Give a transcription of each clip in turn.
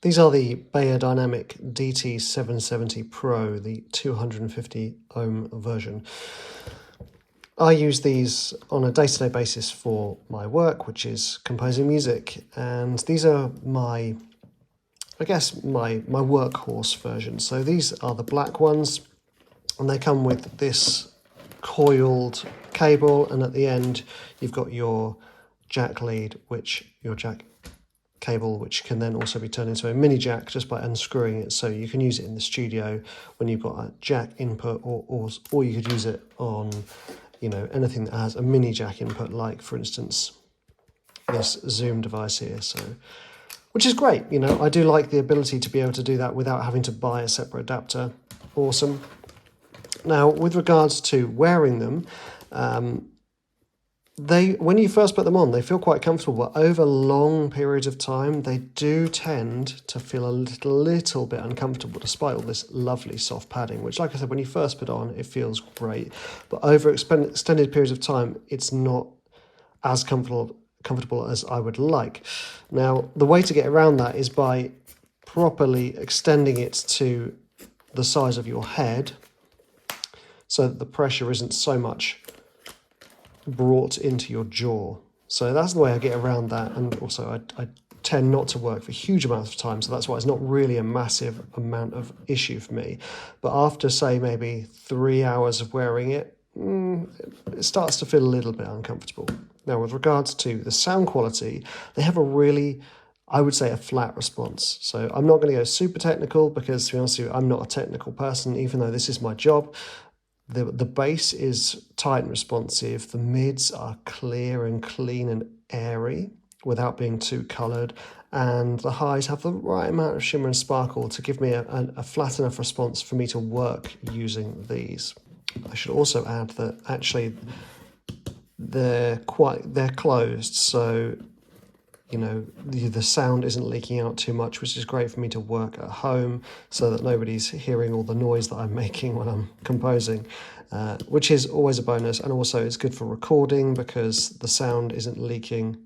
These are the Beyerdynamic DT770 Pro, the 250 ohm version. I use these on a day-to-day basis for my work, which is composing music, and these are my workhorse version. So these are the black ones, and they come with this coiled cable, and at the end you've got your jack lead, your jack cable, which can then also be turned into a mini jack just by unscrewing it. So you can use it in the studio when you've got a jack input, or you could use it on, you know, anything that has a mini jack input, like for instance this Zoom device here. So, which is great. You know, I do like the ability to be able to do that without having to buy a separate adapter. Awesome. Now, with regards to wearing them, when you first put them on, they feel quite comfortable, but over long periods of time, they do tend to feel a little bit uncomfortable, despite all this lovely soft padding, which, like I said, when you first put on, it feels great. But over extended periods of time, it's not as comfortable as I would like. Now, the way to get around that is by properly extending it to the size of your head, so that the pressure isn't so much brought into your jaw. So that's the way I get around that. And also I tend not to work for huge amounts of time, so that's why it's not really a massive amount of issue for me. But after, say, maybe 3 hours of wearing it, it starts to feel a little bit uncomfortable. Now, with regards to the sound quality, they have a really, I would say, a flat response. So I'm not going to go super technical because, to be honest with you, I'm not a technical person, even though this is my job. The bass is tight and responsive. The mids are clear and clean and airy without being too coloured. And the highs have the right amount of shimmer and sparkle to give me a flat enough response for me to work using these. I should also add that actually they're closed, so you know, the sound isn't leaking out too much, which is great for me to work at home so that nobody's hearing all the noise that I'm making when I'm composing, which is always a bonus. And also it's good for recording because the sound isn't leaking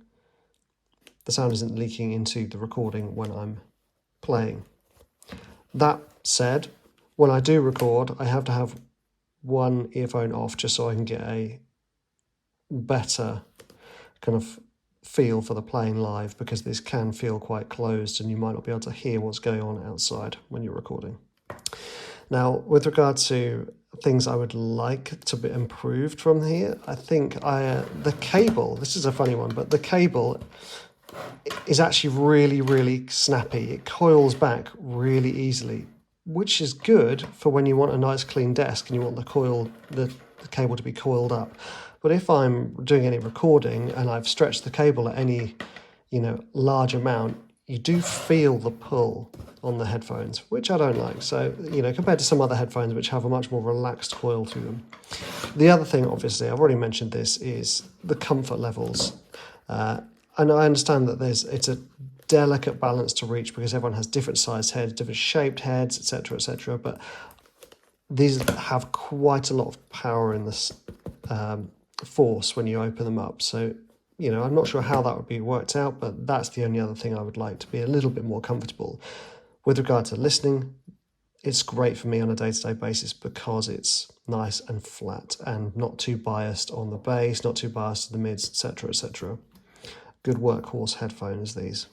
into the recording when I'm playing. That said, when I do record, I have to have one earphone off just so I can get a better kind of feel for the playing live, because this can feel quite closed and you might not be able to hear what's going on outside when you're recording. Now, with regard to things I would like to be improved from here, I think the cable, this is a funny one, but the cable is actually really, really snappy. It coils back really easily, which is good for when you want a nice clean desk and you want the cable to be coiled up. But if I'm doing any recording and I've stretched the cable at any, you know, large amount, you do feel the pull on the headphones, which I don't like. So, you know, compared to some other headphones which have a much more relaxed coil through them. The other thing, obviously, I've already mentioned this, is the comfort levels. And I understand that it's a delicate balance to reach because everyone has different sized heads, different shaped heads, etc., etc. But these have quite a lot of power in this force when you open them up. So, you know, I'm not sure how that would be worked out, but that's the only other thing I would like, to be a little bit more comfortable. With regard to listening, it's great for me on a day-to-day basis because it's nice and flat and not too biased on the bass, not too biased to the mids, etc., etc. Good workhorse headphones, these.